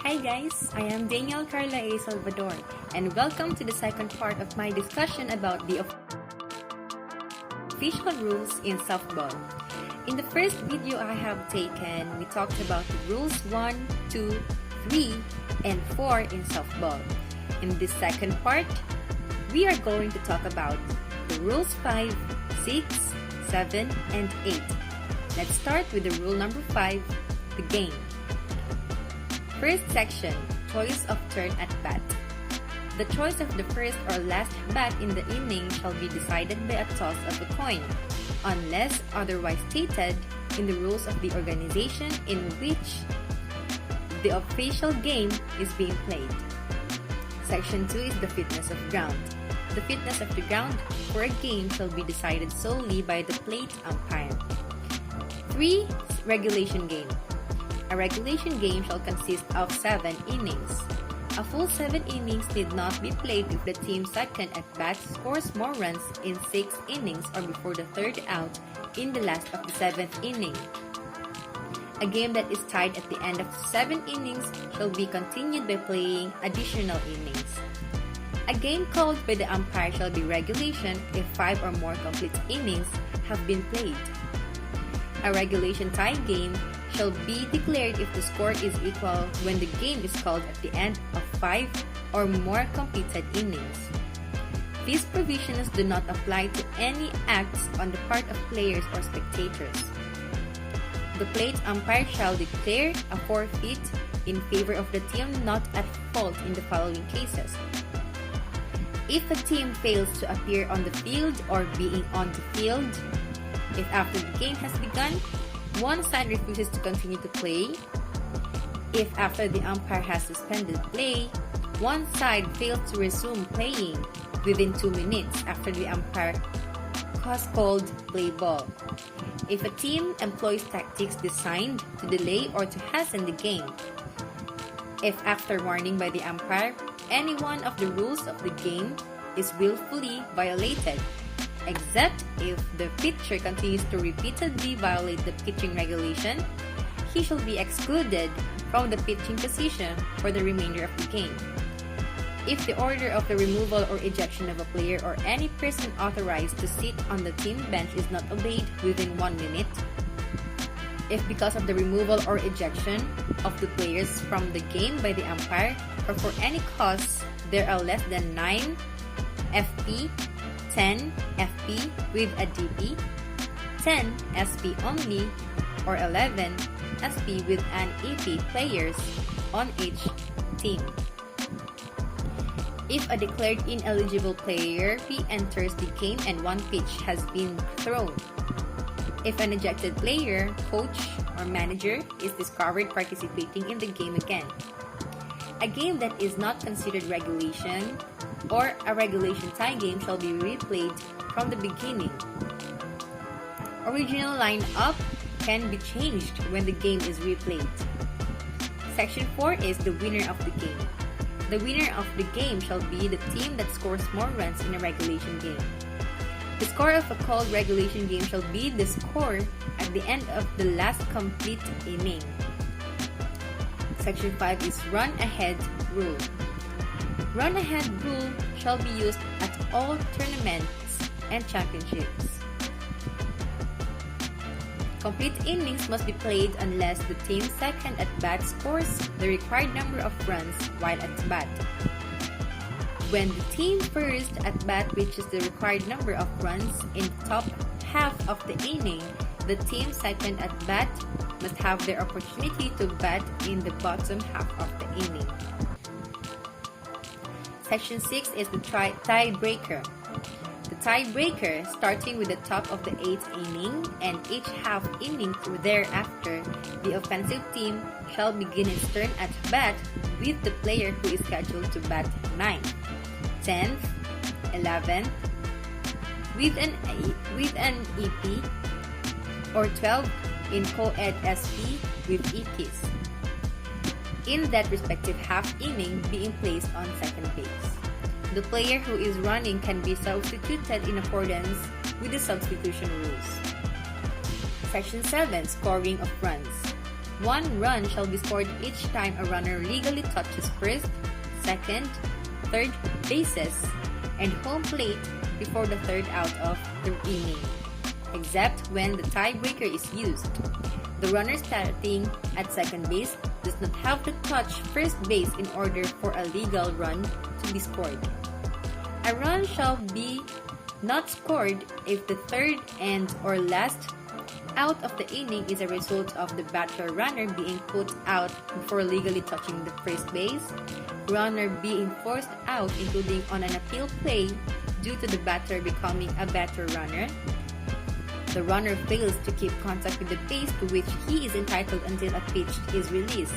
Hi guys, I am Danielle Karla A. Salvador and welcome to the second part of my discussion about the official rules in softball. In the first video I have taken, we talked about the rules 1, 2, 3, and 4 in softball. In this second part, we are going to talk about the rules 5, 6, 7, and 8. Let's start with the rule number 5, the game. First section, choice of turn at bat. The choice of the first or last bat in the inning shall be decided by a toss of a coin, unless otherwise stated in the rules of the organization in which the official game is being played. Section 2 is the fitness of ground. The fitness of the ground for a game shall be decided solely by the plate umpire. 3. Regulation game. A regulation game shall consist of 7 innings. A full 7 innings need not be played if the team second at bat scores more runs in 6 innings or before the third out in the last of the 7th inning. A game that is tied at the end of 7 innings shall be continued by playing additional innings. A game called by the umpire shall be regulation if 5 or more complete innings have been played. A regulation tie game shall be declared if the score is equal when the game is called at the end of 5 or more completed innings. These provisions do not apply to any acts on the part of players or spectators. The plate umpire shall declare a forfeit in favor of the team not at fault in the following cases. If a team fails to appear on the field or being on the field, if after the game has begun, one side refuses to continue to play, if after the umpire has suspended play, one side fails to resume playing within 2 minutes after the umpire has called play ball, if a team employs tactics designed to delay or to hasten the game, if after warning by the umpire, any one of the rules of the game is willfully violated, except if the pitcher continues to repeatedly violate the pitching regulation, he shall be excluded from the pitching position for the remainder of the game. If the order of the removal or ejection of a player or any person authorized to sit on the team bench is not obeyed within 1 minute, if because of the removal or ejection of the players from the game by the umpire or for any cause there are less than 9 FP, 10 FP with a DP, 10 SP only, or 11 SP with an EP players on each team. If a declared ineligible player re-enters the game and one pitch has been thrown, if an ejected player, coach, or manager is discovered participating in the game again, a game that is not considered regulation or a regulation tie game shall be replayed from the beginning. Original lineup can be changed when the game is replayed. Section 4 is the winner of the game. The winner of the game shall be the team that scores more runs in a regulation game. The score of a called regulation game shall be the score at the end of the last complete inning. Section 5 is run ahead rule. Run ahead rule shall be used at all tournaments and championships. Complete innings must be played unless the team second at bat scores the required number of runs while at bat. When the team first at bat reaches the required number of runs in the top half of the inning, the team second at bat must have their opportunity to bat in the bottom half of the inning. Section 6 is the tiebreaker. The tiebreaker, starting with the top of the 8th inning and each half inning thereafter, the offensive team shall begin its turn at bat with the player who is scheduled to bat 9th, 10th, 11th, with an EP, or 12th in co-ed SP with EPs, in that respective half inning being placed on second base. The player who is running can be substituted in accordance with the substitution rules. Section 7, scoring of runs. 1 run shall be scored each time a runner legally touches first, second, third bases, and home plate before the third out of the inning, except when the tiebreaker is used. The runner starting at second base does not have to touch first base in order for a legal run to be scored. A run shall be not scored if the third and or last out of the inning is a result of the batter runner being put out before legally touching the first base, runner being forced out including on an appeal play due to the batter becoming a batter runner, the runner fails to keep contact with the base to which he is entitled until a pitch is released,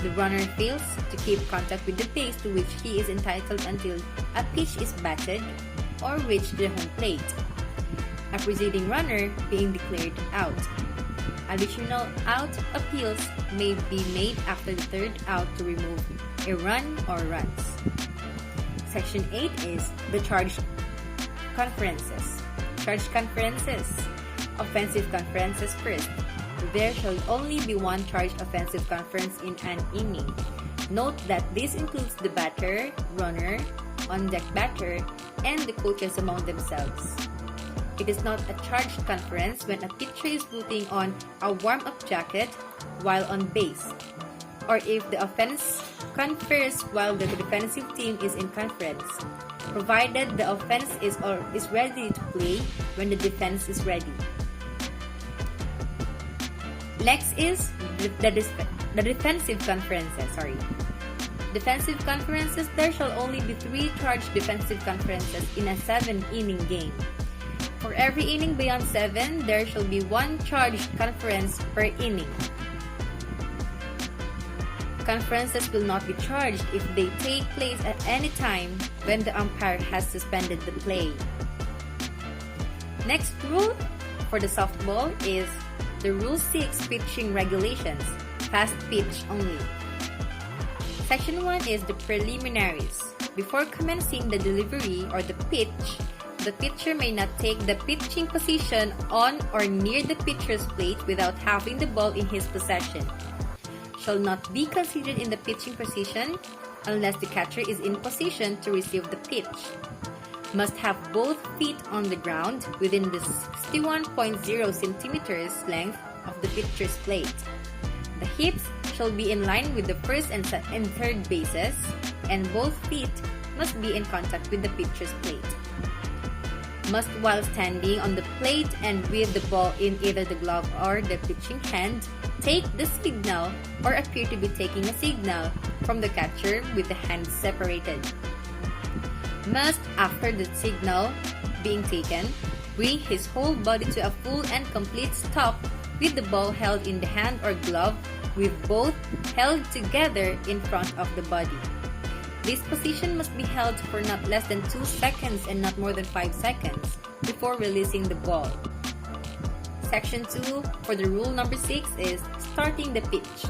the runner fails to keep contact with the base to which he is entitled until a pitch is batted or reach the home plate, a preceding runner being declared out. Additional out appeals may be made after the third out to remove a run or runs. Section 8 is the charged conferences. Charged conferences. Offensive conferences first. There shall only be one charged offensive conference in an inning. Note that this includes the batter, runner, on-deck batter, and the coaches among themselves. It is not a charged conference when a pitcher is putting on a warm-up jacket while on base, or if the offense confers while the defensive team is in conference, provided the offense is ready to play when the defense is ready. Next is the defensive conferences. Defensive conferences, there shall only be 3 charged defensive conferences in a 7-inning game. For every inning beyond 7, there shall be 1 charged conference per inning. Conferences will not be charged if they take place at any time when the umpire has suspended the play. Next rule for the softball is the Rule 6 pitching regulations, fast pitch only. Section 1 is the preliminaries. Before commencing the delivery or the pitch, the pitcher may not take the pitching position on or near the pitcher's plate without having the ball in his possession. Shall not be considered in the pitching position unless the catcher is in position to receive the pitch. Must have both feet on the ground within the 61.0 centimeters length of the pitcher's plate. The hips shall be in line with the first and third bases, and both feet must be in contact with the pitcher's plate. Must, while standing on the plate and with the ball in either the glove or the pitching hand, take the signal or appear to be taking a signal from the catcher with the hands separated. Must, after the signal being taken, bring his whole body to a full and complete stop with the ball held in the hand or glove with both held together in front of the body. This position must be held for not less than 2 seconds and not more than 5 seconds before releasing the ball. Section 2 for the rule number 6 is starting the pitch.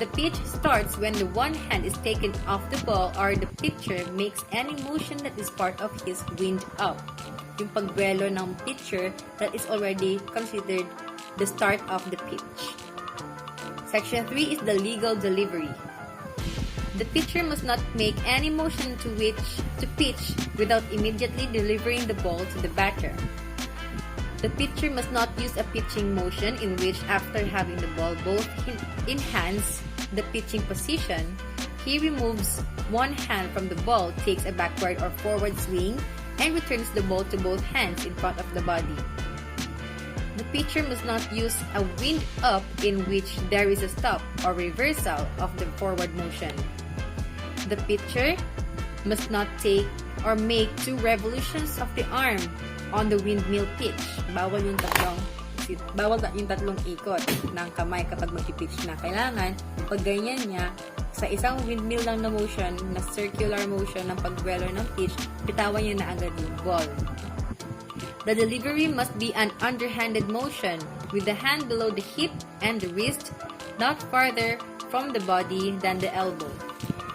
The pitch starts when the one hand is taken off the ball or the pitcher makes any motion that is part of his wind up. Yung pagbuelo ng pitcher that is already considered the start of the pitch. Section 3 is the legal delivery. The pitcher must not make any motion to pitch without immediately delivering the ball to the batter. The pitcher must not use a pitching motion in which, after having the ball both in hands, the pitching position, he removes one hand from the ball, takes a backward or forward swing, and returns the ball to both hands in front of the body. The pitcher must not use a wind up in which there is a stop or reversal of the forward motion. The pitcher must not take or make 2 revolutions of the arm on the windmill pitch. Bawal yung tatlong ikot ng kamay kapag mag-pitch na. Kailangan, pag ganyan niya, sa isang windmill lang na motion, na circular motion ng pagbuelo ng pitch, bitawan niya na agad yung ball. The delivery must be an underhanded motion with the hand below the hip and the wrist, not farther from the body than the elbow.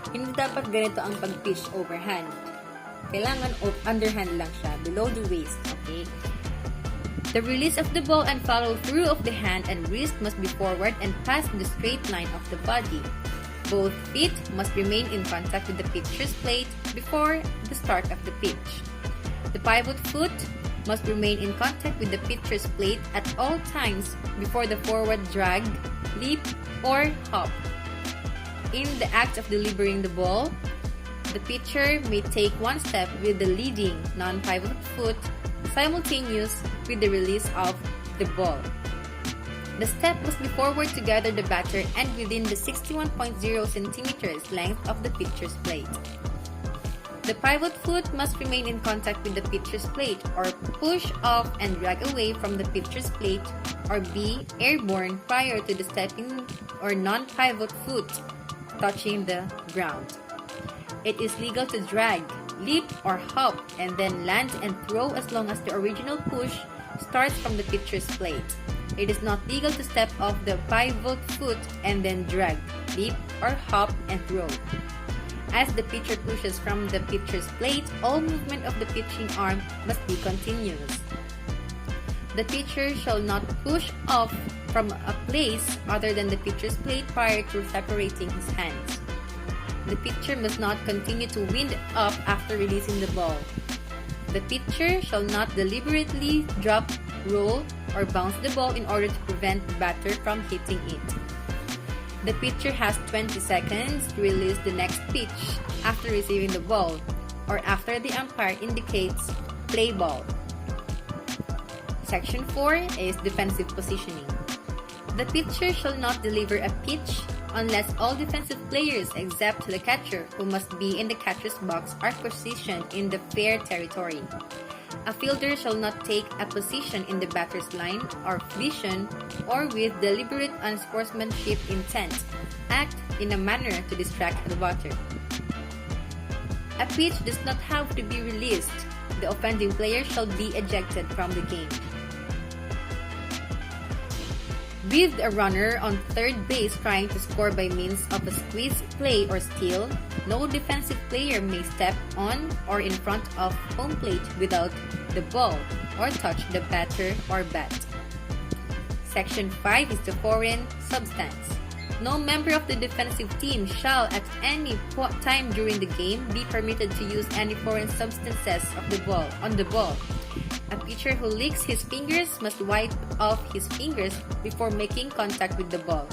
Hindi dapat ganito ang pag-pitch overhand. Kailangan underhand lang siya, below the waist, okay? The release of the ball and follow-through of the hand and wrist must be forward and past the straight line of the body. Both feet must remain in contact with the pitcher's plate before the start of the pitch. The pivot foot must remain in contact with the pitcher's plate at all times before the forward drag, leap, or hop. In the act of delivering the ball, the pitcher may take one step with the leading non-pivot foot simultaneous with the release of the ball. The step must be forward to gather the batter and within the 61.0 centimeters length of the pitcher's plate. The pivot foot must remain in contact with the pitcher's plate or push off and drag away from the pitcher's plate or be airborne prior to the stepping or non-pivot foot touching the ground. It is legal to drag, leap, or hop and then land and throw as long as the original push starts from the pitcher's plate. It is not legal to step off the pivot foot and then drag, leap, or hop and throw. As the pitcher pushes from the pitcher's plate, all movement of the pitching arm must be continuous. The pitcher shall not push off from a place other than the pitcher's plate prior to separating his hands. The pitcher must not continue to wind up after releasing the ball. The pitcher shall not deliberately drop, roll, or bounce the ball in order to prevent the batter from hitting it. The pitcher has 20 seconds to release the next pitch after receiving the ball or after the umpire indicates play ball. Section 4 is defensive positioning. The pitcher shall not deliver a pitch unless all defensive players except the catcher, who must be in the catcher's box, are positioned in the fair territory. A fielder shall not take a position in the batter's line or vision or with deliberate unsportsmanship intent act in a manner to distract the batter. A pitch does not have to be released. The offending player shall be ejected from the game. With a runner on third base trying to score by means of a squeeze play or steal, no defensive player may step on or in front of home plate without the ball or touch the batter or bat. Section 5 is the foreign substance. No member of the defensive team shall at any time during the game be permitted to use any foreign substances on the ball. A pitcher who licks his fingers must wipe off his fingers before making contact with the ball.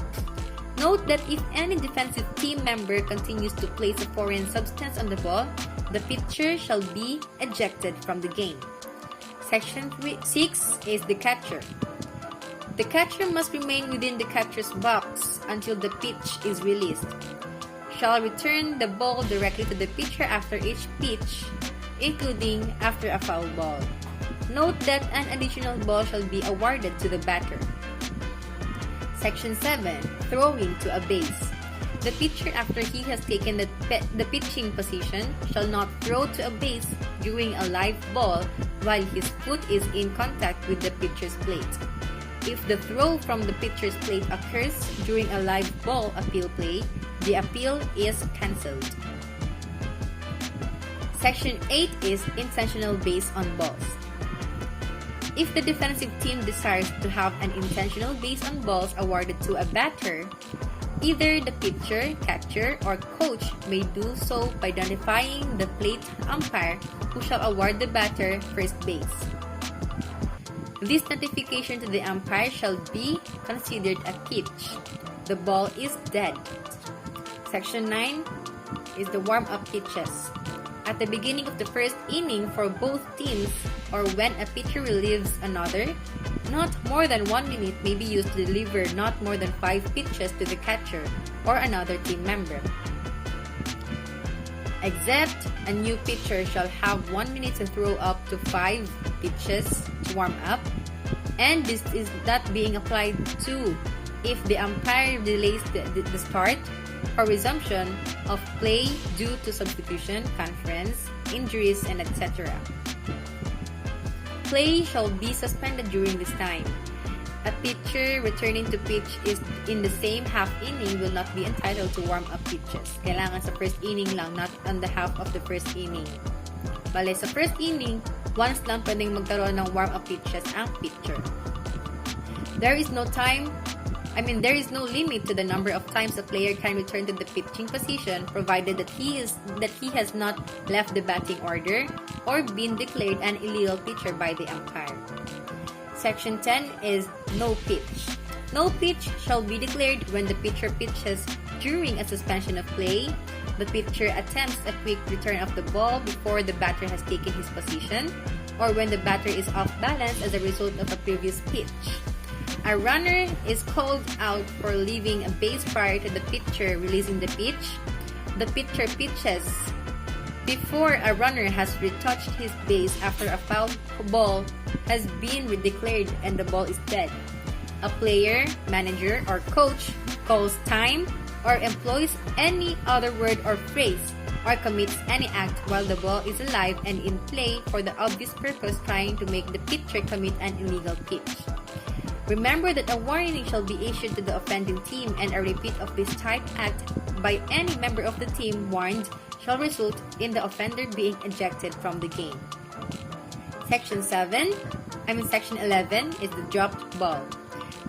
Note that if any defensive team member continues to place a foreign substance on the ball, the pitcher shall be ejected from the game. Section 6 is the catcher. The catcher must remain within the catcher's box until the pitch is released. Shall return the ball directly to the pitcher after each pitch, including after a foul ball. Note that an additional ball shall be awarded to the batter. Section 7. Throwing to a base. The pitcher, after he has taken the pitching position, shall not throw to a base during a live ball while his foot is in contact with the pitcher's plate. If the throw from the pitcher's plate occurs during a live ball appeal play, the appeal is cancelled. Section 8 is intentional base on balls. If the defensive team desires to have an intentional base on balls awarded to a batter, either the pitcher, catcher, or coach may do so by identifying the plate umpire who shall award the batter first base. This notification to the umpire shall be considered a pitch. The ball is dead. Section 9 is the warm-up pitches. At the beginning of the first inning for both teams, or when a pitcher relieves another, not more than 1 minute may be used to deliver not more than 5 pitches to the catcher or another team member. Except a new pitcher shall have 1 minute to throw up to 5 pitches to warm up, and this is not being applied to if the umpire delays the start or resumption of play due to substitution, conference, injuries, and etc. Play shall be suspended during this time. A pitcher returning to pitch is in the same half inning will not be entitled to warm-up pitches. Kailangan sa first inning lang, not on the half of the first inning. Bale, sa first inning, Once lang pwedeng magkaroon ng warm-up pitches ang pitcher. There is no limit to the number of times a player can return to the pitching position provided that he has not left the batting order or been declared an illegal pitcher by the umpire. Section 10 is no pitch. No pitch shall be declared when the pitcher pitches during a suspension of play, the pitcher attempts a quick return of the ball before the batter has taken his position, or when the batter is off balance as a result of a previous pitch. A runner is called out for leaving a base prior to the pitcher releasing the pitch. The pitcher pitches before a runner has retouched his base after a foul ball has been declared and the ball is dead. A player, manager, or coach calls time or employs any other word or phrase or commits any act while the ball is alive and in play for the obvious purpose trying to make the pitcher commit an illegal pitch. Remember that a warning shall be issued to the offending team, and a repeat of this type act by any member of the team warned shall result in the offender being ejected from the game. Section 11 is the dropped ball.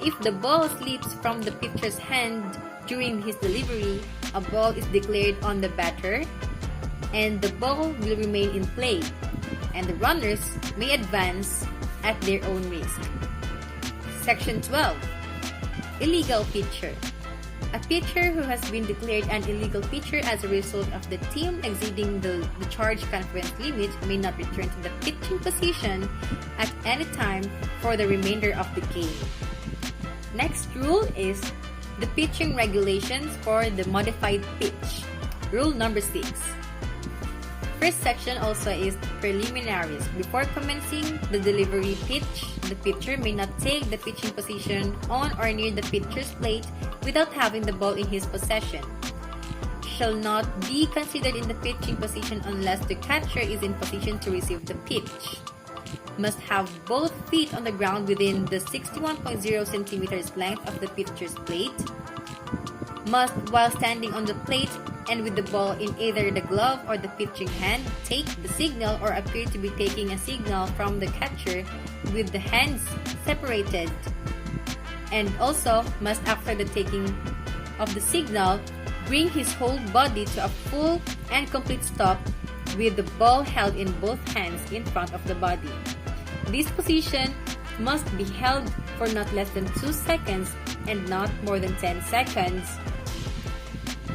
If the ball slips from the pitcher's hand during his delivery, a ball is declared on the batter, and the ball will remain in play, and the runners may advance at their own risk. Section 12. Illegal pitcher. A pitcher who has been declared an illegal pitcher as a result of the team exceeding the charge conference limit may not return to the pitching position at any time for the remainder of the game. Next rule is the pitching regulations for the modified pitch. Rule number 6. First section also is preliminaries. Before commencing the delivery pitch, the pitcher may not take the pitching position on or near the pitcher's plate without having the ball in his possession. Shall not be considered in the pitching position unless the catcher is in position to receive the pitch. Must have both feet on the ground within the 61.0 centimeters length of the pitcher's plate. Must, while standing on the plate and with the ball in either the glove or the pitching hand, take the signal or appear to be taking a signal from the catcher with the hands separated. And also must, after the taking of the signal, bring his whole body to a full and complete stop with the ball held in both hands in front of the body. This position must be held for not less than 2 seconds and not more than 10 seconds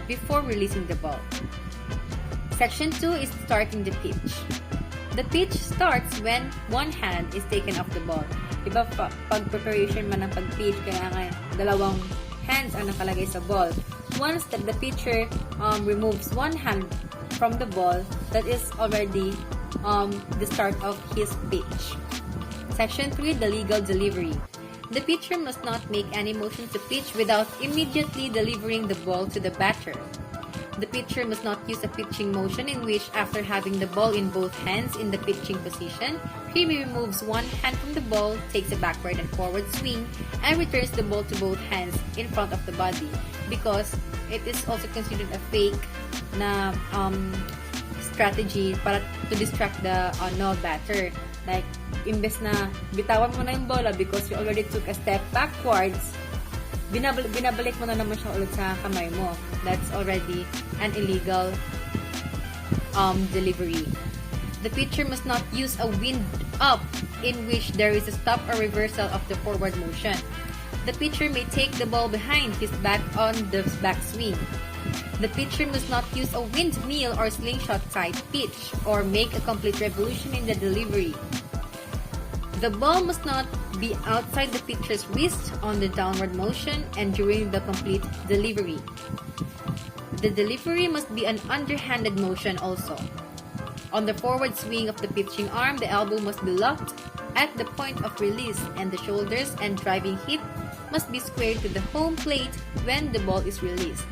before releasing the ball. Section 2 is starting the pitch. The pitch starts when one hand is taken off the ball. Diba pag preparation man ng pag-pitch, kaya dalawang hands ang nakalagay sa ball. Once that the pitcher removes one hand from the ball, that is already the start of his pitch. Section 3, the legal delivery. The pitcher must not make any motion to pitch without immediately delivering the ball to the batter. The pitcher must not use a pitching motion in which, after having the ball in both hands in the pitching position, he removes one hand from the ball, takes a backward and forward swing, and returns the ball to both hands in front of the body, because it is also considered a fake na strategy para to distract the batter. Like, imbes na bitawan mo na yung bola because you already took a step backwards, binabalik mo na naman siya ulit sa kamay mo. That's already an illegal delivery. The pitcher must not use a wind up in which there is a stop or reversal of the forward motion. The pitcher may take the ball behind his back on the backswing. The pitcher must not use a windmill or slingshot type pitch or make a complete revolution in the delivery. The ball must not be outside the pitcher's wrist on the downward motion and during the complete delivery. The delivery must be an underhanded motion also. On the forward swing of the pitching arm, the elbow must be locked at the point of release, and the shoulders and driving hip must be squared to the home plate when the ball is released.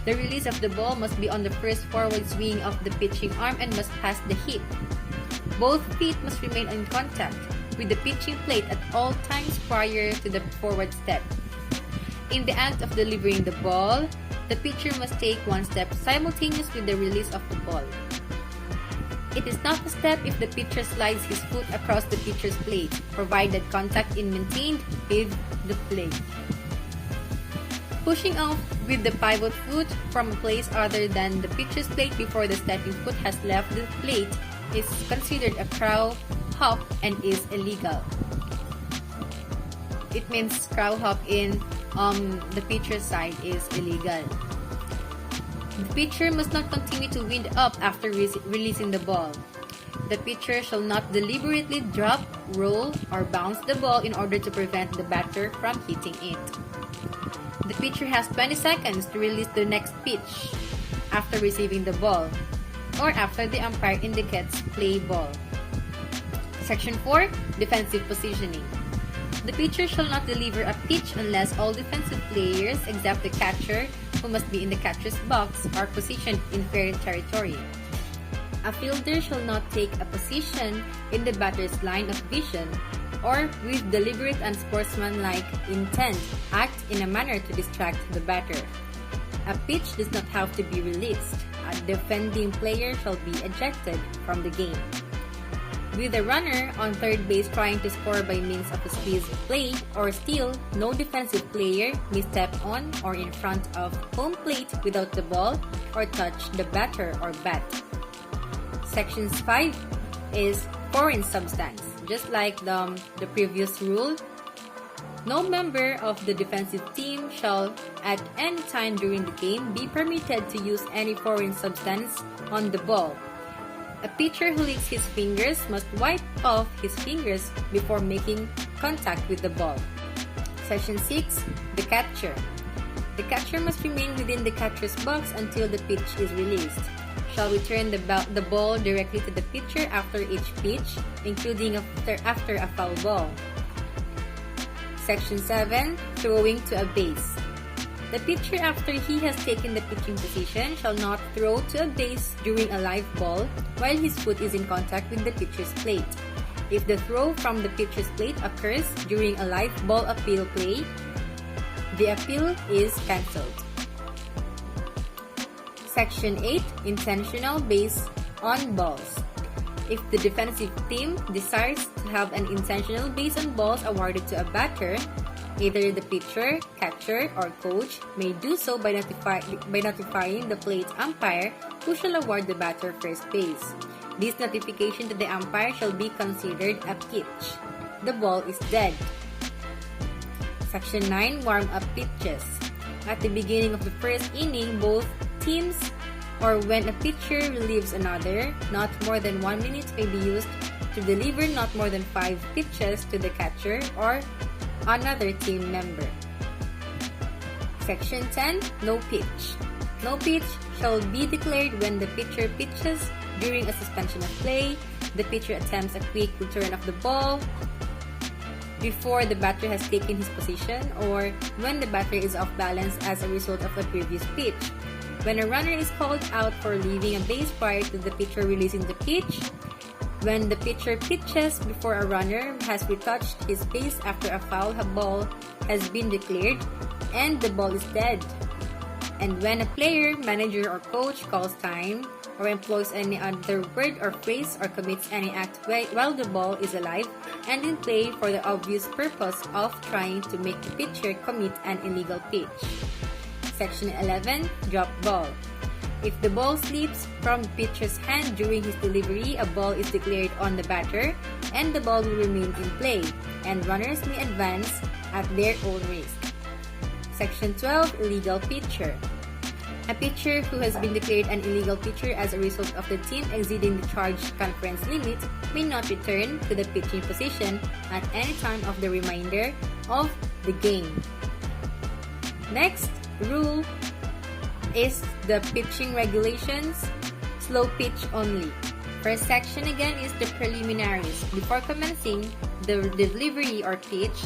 The release of the ball must be on the first forward swing of the pitching arm and must pass the hip. Both feet must remain in contact with the pitching plate at all times prior to the forward step. In the act of delivering the ball, the pitcher must take one step simultaneous with the release of the ball. It is not a step if the pitcher slides his foot across the pitcher's plate, provided contact is maintained with the plate. Pushing off with the pivot foot from a place other than the pitcher's plate before the stepping foot has left the plate is considered a crow hop and is illegal. It means crow hop in the pitcher's side is illegal. The pitcher must not continue to wind up after releasing the ball. The pitcher shall not deliberately drop, roll, or bounce the ball in order to prevent the batter from hitting it. The pitcher has 20 seconds to release the next pitch after receiving the ball or after the umpire indicates play ball. Section 4. Defensive positioning. The pitcher shall not deliver a pitch unless all defensive players except the catcher, who must be in the catcher's box, are positioned in fair territory. A fielder shall not take a position in the batter's line of vision or with deliberate unsportsmanlike intent act in a manner to distract the batter. A pitch does not have to be released. A defending player shall be ejected from the game. With a runner on third base trying to score by means of a squeeze play or steal, no defensive player may step on or in front of home plate without the ball or touch the batter or bat. Section 5 is foreign substance. Just like the previous rule, no member of the defensive team shall at any time during the game be permitted to use any foreign substance on the ball. A pitcher who licks his fingers must wipe off his fingers before making contact with the ball. Section 6. The catcher. The catcher must remain within the catcher's box until the pitch is released. Shall return the ball directly to the pitcher after each pitch, including after a foul ball. Section 7. Throwing to a base. The pitcher, after he has taken the pitching position, shall not throw to a base during a live ball while his foot is in contact with the pitcher's plate. If the throw from the pitcher's plate occurs during a live ball appeal play, the appeal is cancelled. Section 8. Intentional base on balls. If the defensive team desires to have an intentional base on balls awarded to a batter, either the pitcher, catcher, or coach may do so by notifying the plate umpire, who shall award the batter first base. This notification to the umpire shall be considered a pitch. The ball is dead. Section 9. Warm-up pitches. At the beginning of the first inning, both teams, or when a pitcher relieves another, not more than 1 minute may be used to deliver not more than 5 pitches to the catcher or another team member. Section 10. No pitch. No pitch shall be declared when the pitcher pitches during a suspension of play, the pitcher attempts a quick return of the ball before the batter has taken his position, or when the batter is off balance as a result of a previous pitch. When a runner is called out for leaving a base prior to the pitcher releasing the pitch, when the pitcher pitches before a runner has retouched his base after a foul ball has been declared and the ball is dead, and when a player, manager, or coach calls time or employs any other word or phrase or commits any act while the ball is alive and in play for the obvious purpose of trying to make the pitcher commit an illegal pitch. Section 11. Drop ball. If the ball slips from the pitcher's hand during his delivery, a ball is declared on the batter and the ball will remain in play, and runners may advance at their own risk. Section 12. Illegal pitcher. A pitcher who has been declared an illegal pitcher as a result of the team exceeding the charged conference limit may not return to the pitching position at any time of the remainder of the game. Next rule is the pitching regulations. Slow pitch only. First section again is the preliminaries. Before commencing the delivery or pitch,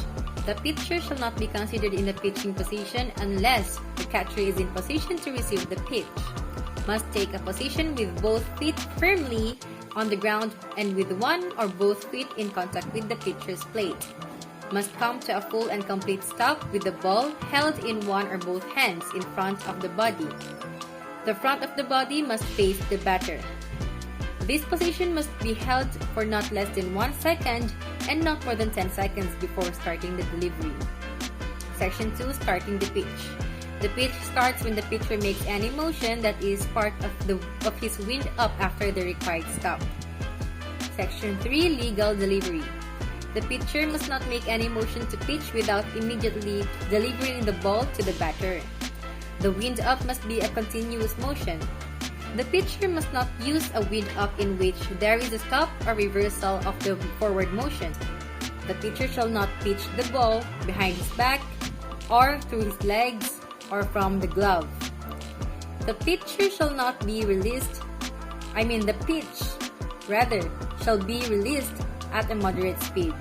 the pitcher shall not be considered in the pitching position unless the catcher is in position to receive the pitch. Must take a position with both feet firmly on the ground and with one or both feet in contact with the pitcher's plate. Must come to a full and complete stop with the ball held in one or both hands in front of the body. The front of the body must face the batter. This position must be held for not less than 1 second and not more than 10 seconds before starting the delivery. Section 2. Starting the pitch. The pitch starts when the pitcher makes any motion that is part of his wind up after the required stop. Section 3. Legal delivery. The pitcher must not make any motion to pitch without immediately delivering the ball to the batter. The wind up must be a continuous motion. The pitcher must not use a wind up in which there is a stop or reversal of the forward motion. The pitcher shall not pitch the ball behind his back or through his legs or from the glove. The pitcher shall not be released, the pitch, shall be released at a moderate speed.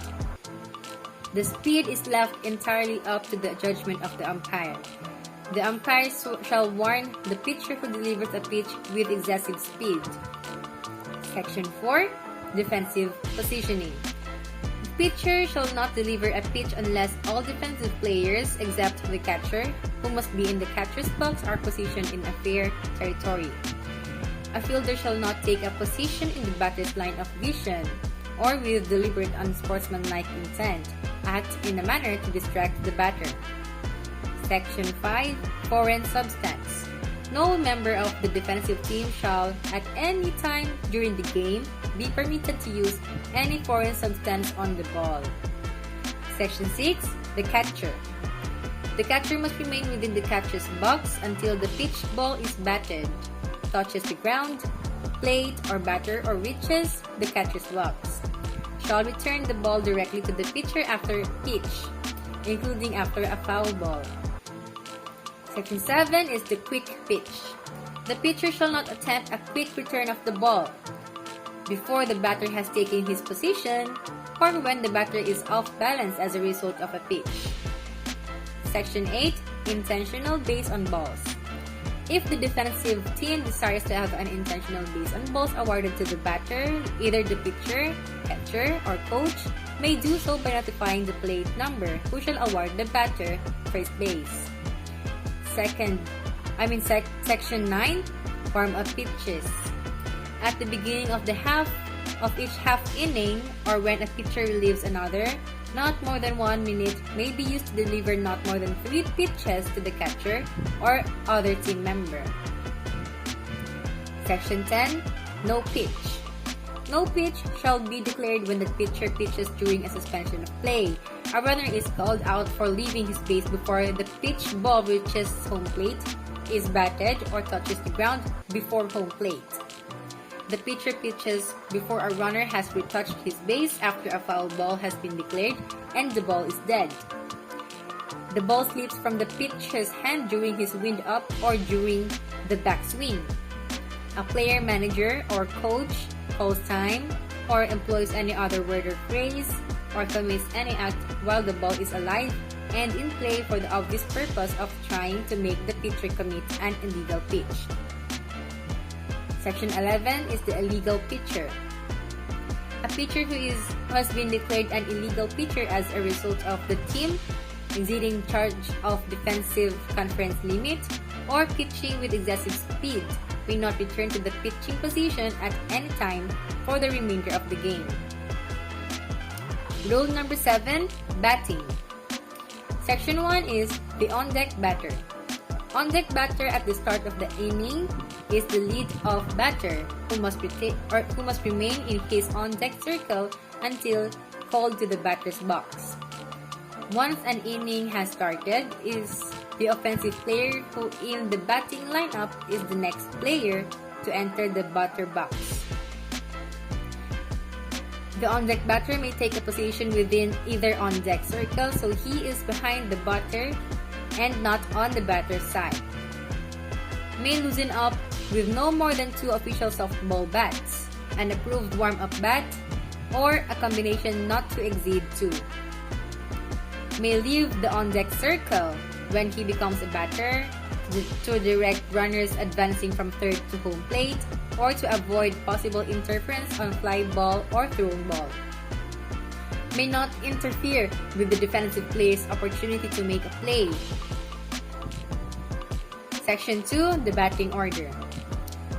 The speed is left entirely up to the judgment of the umpire. The umpire shall warn the pitcher who delivers a pitch with excessive speed. Section 4. Defensive positioning. The pitcher shall not deliver a pitch unless all defensive players, except the catcher, who must be in the catcher's box, are positioned in a fair territory. A fielder shall not take a position in the batter's line of vision, or with deliberate unsportsmanlike intent, act in a manner to distract the batter. Section 5. Foreign substance. No member of the defensive team shall, at any time during the game, be permitted to use any foreign substance on the ball. Section 6. The catcher. The catcher must remain within the catcher's box until the pitched ball is batted, touches the ground, plate, or batter, or reaches the catcher's box. Shall return the ball directly to the pitcher after pitch, including after a foul ball. Section 7 is the quick pitch. The pitcher shall not attempt a quick return of the ball before the batter has taken his position or when the batter is off balance as a result of a pitch. Section 8. Intentional base on balls. If the defensive team desires to have an intentional base on balls awarded to the batter, either the pitcher, catcher, or coach may do so by notifying the plate number who shall award the batter first base. Section 9. Warm-up pitches. At the beginning of each half inning, or when a pitcher relieves another, not more than 1 minute may be used to deliver not more than 3 pitches to the catcher or other team member. Section 10. No pitch. No pitch shall be declared when the pitcher pitches during a suspension of play. A runner is called out for leaving his base before the pitched ball reaches home plate, is batted, or touches the ground before home plate. The pitcher pitches before a runner has retouched his base after a foul ball has been declared and the ball is dead. The ball slips from the pitcher's hand during his wind up or during the backswing. A player, manager, or coach calls time or employs any other word or phrase or commits any act while the ball is alive and in play for the obvious purpose of trying to make the pitcher commit an illegal pitch. Section 11 is the illegal pitcher. A pitcher who has been declared an illegal pitcher as a result of the team exceeding charge of defensive conference limit or pitching with excessive speed may not return to the pitching position at any time for the remainder of the game. Rule number 7. Batting. Section 1 is the on-deck batter. On-deck batter at the start of the inning is the lead-off batter who must remain in his on-deck circle until called to the batter's box. Once an inning has started, is the offensive player who in the batting lineup is the next player to enter the batter box. The on-deck batter may take a position within either on-deck circle so he is behind the batter and not on the batter's side. May loosen up with no more than 2 official softball bats, an approved warm-up bat, or a combination not to exceed 2. May leave the on-deck circle when he becomes a batter to direct runners advancing from third to home plate or to avoid possible interference on fly ball or thrown ball. May not interfere with the defensive player's opportunity to make a play. Section 2. The batting order.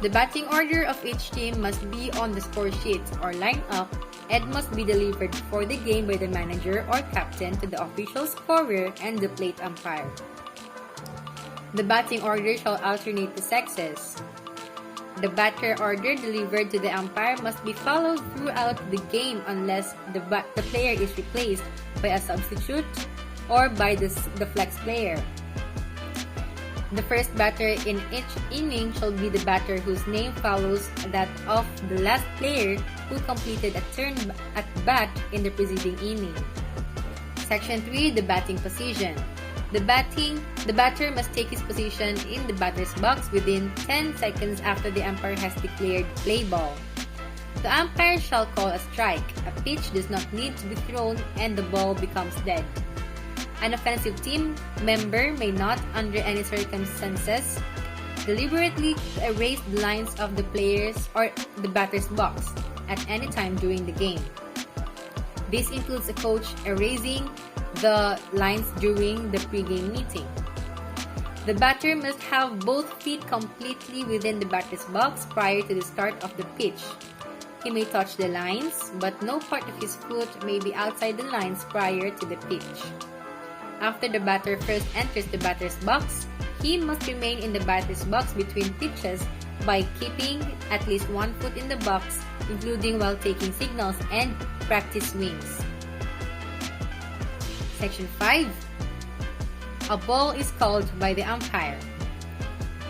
The batting order of each team must be on the score sheet or lineup and must be delivered before the game by the manager or captain to the official scorer and the plate umpire. The batting order shall alternate the sexes. The batter order delivered to the umpire must be followed throughout the game unless the player is replaced by a substitute or by the flex player. The first batter in each inning shall be the batter whose name follows that of the last player who completed a turn at bat in the preceding inning. Section 3. The batting position. The batter must take his position in the batter's box within 10 seconds after the umpire has declared play ball. The umpire shall call a strike. A pitch does not need to be thrown and the ball becomes dead. An offensive team member may not, under any circumstances, deliberately erase the lines of the players or the batter's box at any time during the game. This includes a coach erasing the lines during the pre-game meeting. The batter must have both feet completely within the batter's box prior to the start of the pitch. He may touch the lines, but no part of his foot may be outside the lines prior to the pitch. After the batter first enters the batter's box, he must remain in the batter's box between pitches by keeping at least 1 foot in the box, including while taking signals and practice swings. Section 5. A ball is called by the umpire.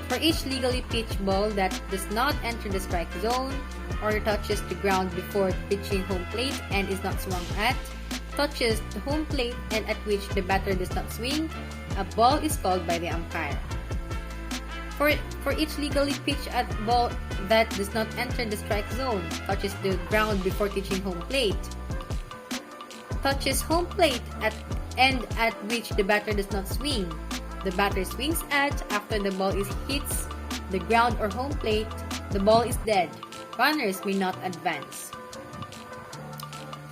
For each legally pitched ball that does not enter the strike zone or touches the ground before pitching home plate and is not swung at, touches the home plate and at which the batter does not swing, a ball is called by the umpire. For each legally pitched ball that does not enter the strike zone, touches the ground before touching home plate, touches home plate at which the batter does not swing, the batter swings at after the ball hits the ground or home plate, the ball is dead. Runners may not advance.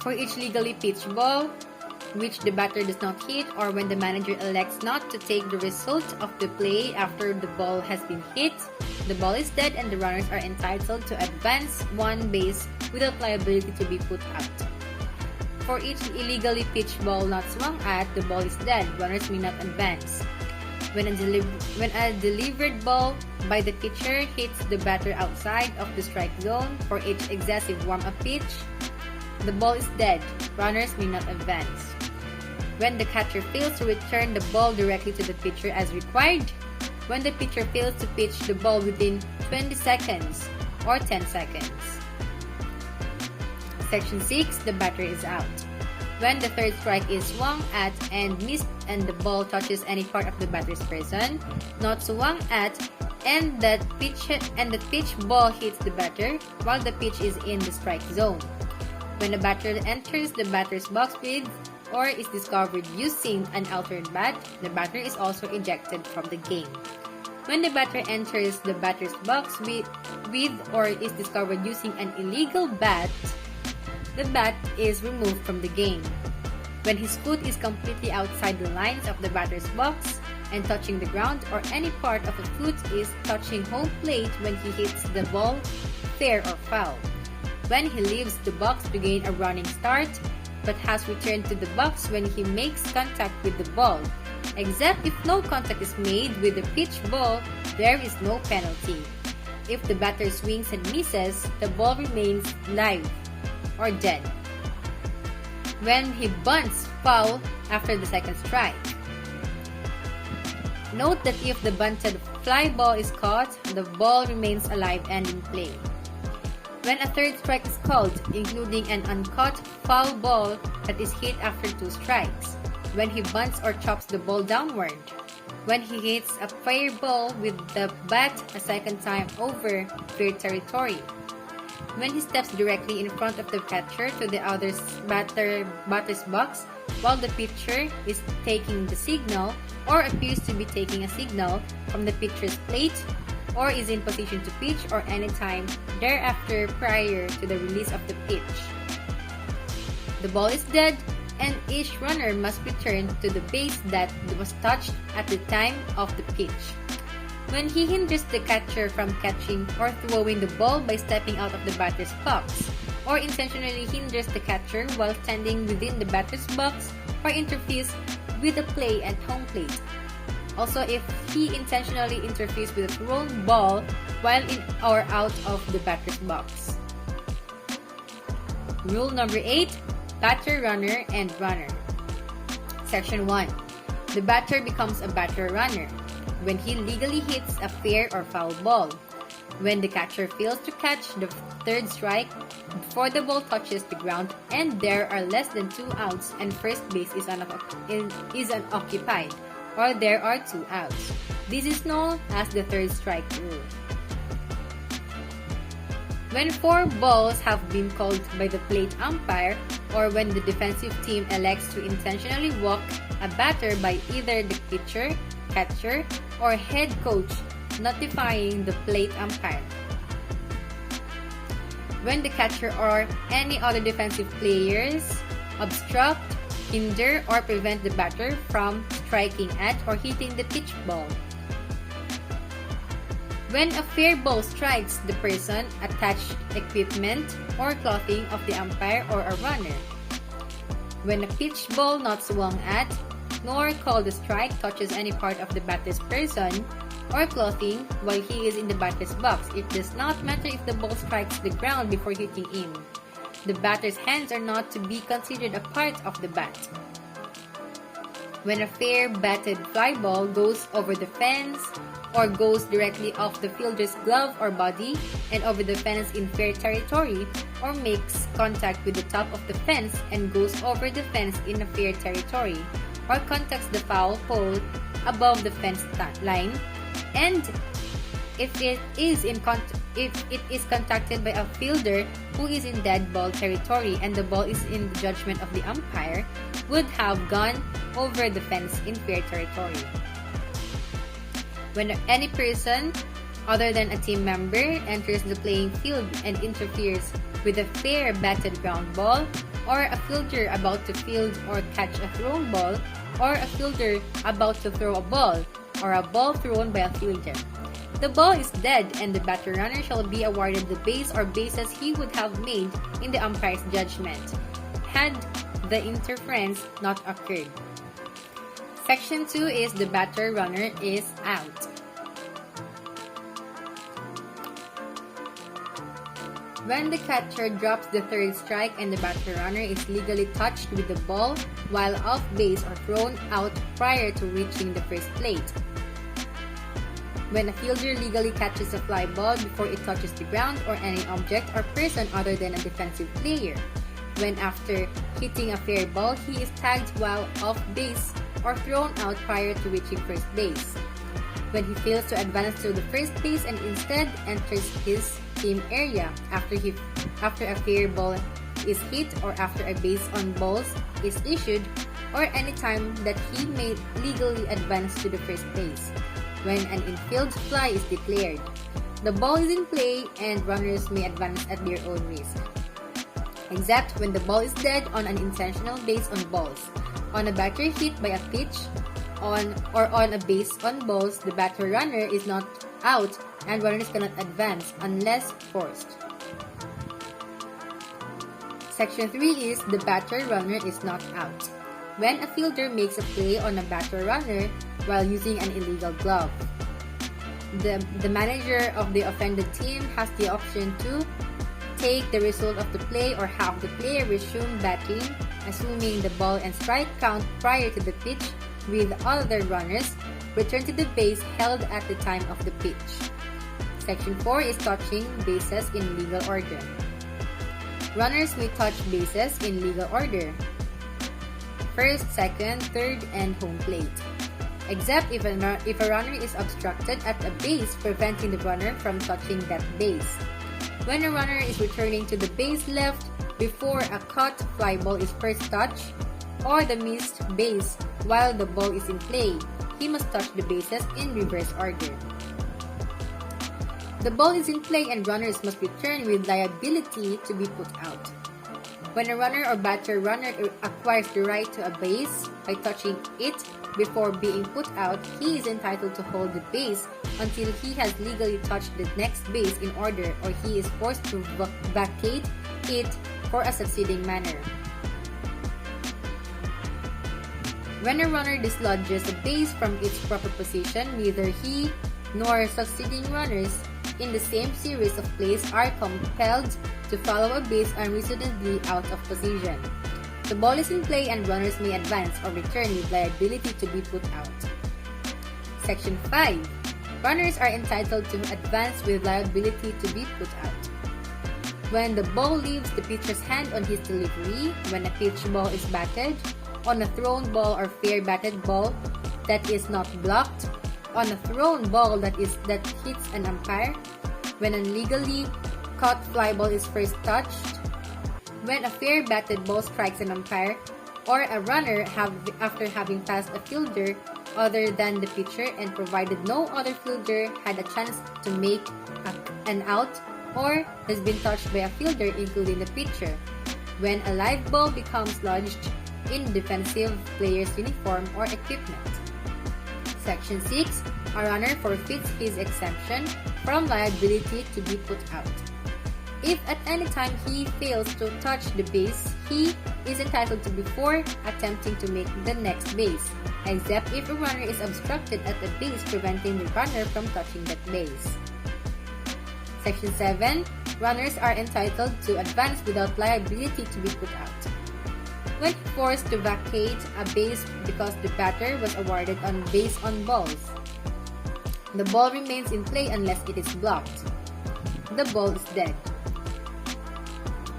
For each legally pitched ball which the batter does not hit or when the manager elects not to take the result of the play after the ball has been hit, the ball is dead and the runners are entitled to advance 1 base without liability to be put out. For each illegally pitched ball not swung at, the ball is dead. Runners may not advance. When a delivered ball by the pitcher hits the batter outside of the strike zone for each excessive warm-up pitch, the ball is dead. Runners may not advance. When the catcher fails to return the ball directly to the pitcher as required, when the pitcher fails to pitch the ball within 20 seconds or 10 seconds. Section 6. The batter is out. When the third strike is swung at and missed and the ball touches any part of the batter's person, not swung at, and the pitch ball hits the batter while the pitch is in the strike zone. When the batter enters the batter's box with or is discovered using an altered bat, the batter is also ejected from the game. When the batter enters the batter's box with or is discovered using an illegal bat, the bat is removed from the game. When his foot is completely outside the lines of the batter's box and touching the ground or any part of the foot is touching home plate when he hits the ball, fair or foul. When he leaves the box to gain a running start but has returned to the box when he makes contact with the ball, except if no contact is made with the pitched ball, there is no penalty. If the batter swings and misses, the ball remains live or dead. When he bunts, foul after the second strike. Note that if the bunted fly ball is caught, the ball remains alive and in play. When a third strike is called, including an uncaught foul ball that is hit after 2 strikes. When he bunts or chops the ball downward. When he hits a fair ball with the bat a second time over fair territory. When he steps directly in front of the catcher to the other batter's box while the pitcher is taking the signal or appears to be taking a signal from the pitcher's plate or is in position to pitch or any time thereafter prior to the release of the pitch. The ball is dead and each runner must return to the base that was touched at the time of the pitch. when he hinders the catcher from catching or throwing the ball by stepping out of the batter's box, or intentionally hinders the catcher while standing within the batter's box, or interferes with the play at home plate. Also, if he intentionally interferes with a thrown ball while in or out of the batter's box. Rule number 8, batter, runner, and runner. Section 1. The batter becomes a batter-runner when he legally hits a fair or foul ball, when the catcher fails to catch the third strike before the ball touches the ground and there are less than 2 outs and first base is unoccupied, or there are 2 outs. This is known as the third strike rule. When 4 balls have been called by the plate umpire, or when the defensive team elects to intentionally walk a batter by either the pitcher, catcher, or head coach, notifying the plate umpire. When the catcher or any other defensive players obstruct, hinder, or prevent the batter from striking at or hitting the pitch ball. When a fair ball strikes the person, attached equipment, or clothing of the umpire or a runner. When a pitch ball not swung at, nor called a strike touches any part of the batter's person or clothing while he is in the batter's box, it does not matter if the ball strikes the ground before hitting him. The batter's hands are not to be considered a part of the bat. When a fair batted fly ball goes over the fence, or goes directly off the fielder's glove or body and over the fence in fair territory, or makes contact with the top of the fence and goes over the fence in a fair territory, or contacts the foul pole above the fence line, and if it is contacted by a fielder who is in dead ball territory and the ball is in the judgment of the umpire, would have gone over the fence in fair territory. When any person other than a team member enters the playing field and interferes with a fair batted ground ball, or a fielder about to field or catch a thrown ball, or a fielder about to throw a ball, or a ball thrown by a fielder, the ball is dead and the batter-runner shall be awarded the base or bases he would have made in the umpire's judgment, had the interference not occurred. Section 2 is the batter-runner is out. When the catcher drops the third strike and the batter-runner is legally touched with the ball while off base or thrown out prior to reaching the first plate. When a fielder legally catches a fly ball before it touches the ground or any object or person other than a defensive player. When after hitting a fair ball, he is tagged while off base or thrown out prior to reaching first base. When he fails to advance to the first base and instead enters his team area after a fair ball is hit or after a base on balls is issued, or any time that he may legally advance to the first base. When an infield fly is declared, the ball is in play and runners may advance at their own risk, except when the ball is dead on an intentional base on balls. On a batter hit by a pitch on a base on balls, the batter-runner is not out and runners cannot advance unless forced. Section 3 is the batter-runner is not out. When a fielder makes a play on a batter-runner while using an illegal glove, the manager of the offended team has the option to take the result of the play or have the player resume batting, assuming the ball and strike count prior to the pitch with other runners, return to the base held at the time of the pitch. Section 4 is touching bases in legal order. Runners may touch bases in legal order: first, second, third, and home plate, except if a runner is obstructed at a base, preventing the runner from touching that base. When a runner is returning to the base left before a caught fly ball is first touched, or the missed base while the ball is in play, he must touch the bases in reverse order. The ball is in play and runners must return with liability to be put out. When a runner or batter-runner acquires the right to a base by touching it before being put out, he is entitled to hold the base until he has legally touched the next base in order, or he is forced to vacate it for a succeeding manner. When a runner dislodges a base from its proper position, neither he nor succeeding runners in the same series of plays are compelled to follow a base unreasonably out of position. The ball is in play and runners may advance or return with liability to be put out. Section 5. Runners are entitled to advance with liability to be put out. When the ball leaves the pitcher's hand on his delivery, when a pitch ball is batted, on a thrown ball or fair batted ball that is not blocked, on a thrown ball that hits an umpire, when a legally caught fly ball is first touched, when a fair batted ball strikes an umpire, or a runner after having passed a fielder other than the pitcher and provided no other fielder had a chance to make an out, or has been touched by a fielder including the pitcher, when a live ball becomes lodged in defensive player's uniform or equipment. Section 6. A runner forfeits his exemption from liability to be put out. If at any time he fails to touch the base, he is entitled to before attempting to make the next base, except if a runner is obstructed at the base preventing the runner from touching that base. Section 7. Runners are entitled to advance without liability to be put out. When forced to vacate a base because the batter was awarded on base on balls, the ball remains in play unless it is blocked. The ball is dead.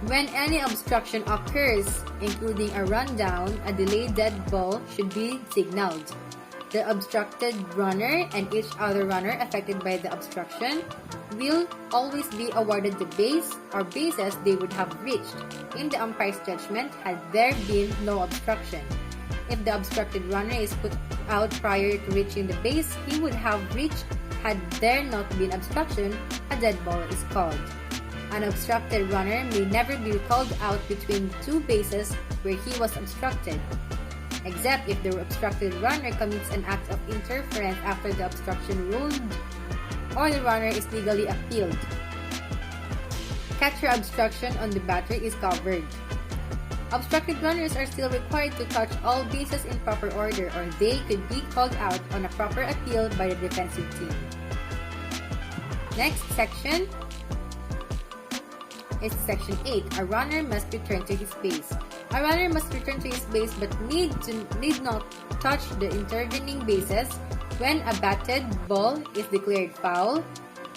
When any obstruction occurs, including a rundown, a delayed dead ball should be signaled. The obstructed runner and each other runner affected by the obstruction will always be awarded the base or bases they would have reached in the umpire's judgment had there been no obstruction. If the obstructed runner is put out prior to reaching the base he would have reached had there not been obstruction, a dead ball is called. An obstructed runner may never be called out between two bases where he was obstructed, except if the obstructed runner commits an act of interference after the obstruction ruled or the runner is legally appealed. Catcher obstruction on the batter is covered. Obstructed runners are still required to touch all bases in proper order, or they could be called out on a proper appeal by the defensive team. Next section is Section 8. A runner must return to his base. A runner must return to his base but need not touch the intervening bases when a batted ball is declared foul,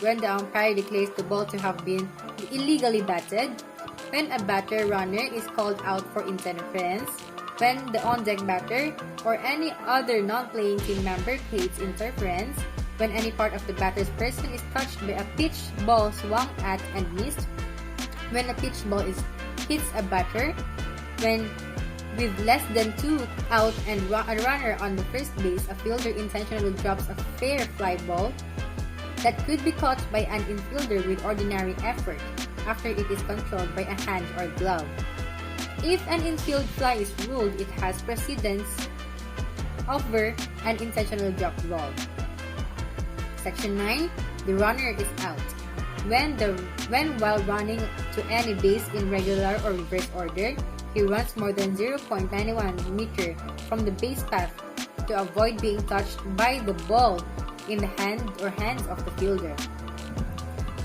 when the umpire declares the ball to have been illegally batted, when a batter runner is called out for interference, when the on-deck batter or any other non-playing team member creates interference, when any part of the batter's person is touched by a pitch ball swung at and missed, when a pitch ball hits a batter, when with less than 2 out and a runner on the first base, a fielder intentionally drops a fair fly ball that could be caught by an infielder with ordinary effort after it is controlled by a hand or glove. If an infield fly is ruled, it has precedence over an intentional dropped ball. Section 9. The runner is out. When while running to any base in regular or reverse order, he runs more than 0.91 meter from the base path to avoid being touched by the ball in the hand or hands of the fielder.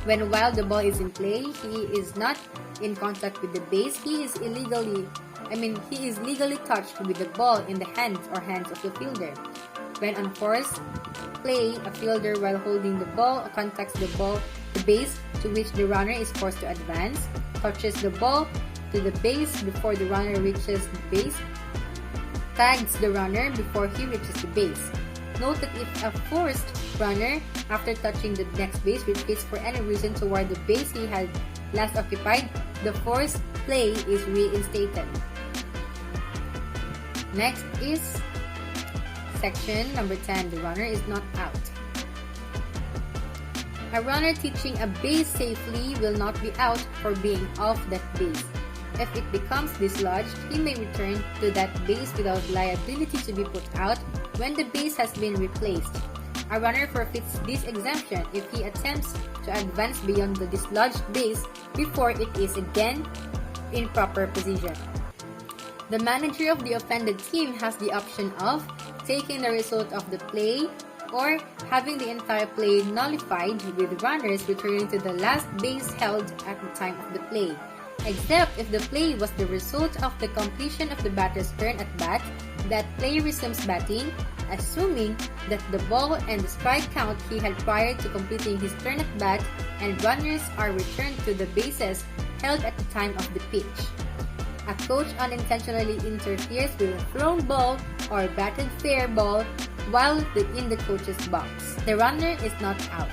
While the ball is in play, he is not in contact with the base, he is legally touched with the ball in the hands or hands of the fielder. When on forced play, a fielder while holding the ball contacts the base to which the runner is forced to advance, touches the ball to the base before the runner reaches the base, tags the runner before he reaches the base. Note that if a forced runner, after touching the next base, retreats for any reason toward the base he had last occupied, the forced play is reinstated. Next is section number 10. The runner is not out. A runner teaching a base safely will not be out for being off that base. If it becomes dislodged, he may return to that base without liability to be put out when the base has been replaced. A runner forfeits this exemption if he attempts to advance beyond the dislodged base before it is again in proper position. The manager of the offended team has the option of taking the result of the play or having the entire play nullified with runners returning to the last base held at the time of the play, except if the play was the result of the completion of the batter's turn at bat. That play resumes batting, assuming that the ball and the strike count he had prior to completing his turn at bat, and runners are returned to the bases held at the time of the pitch. A coach unintentionally interferes with a thrown ball or batted fair ball while in the coach's box. The runner is not out.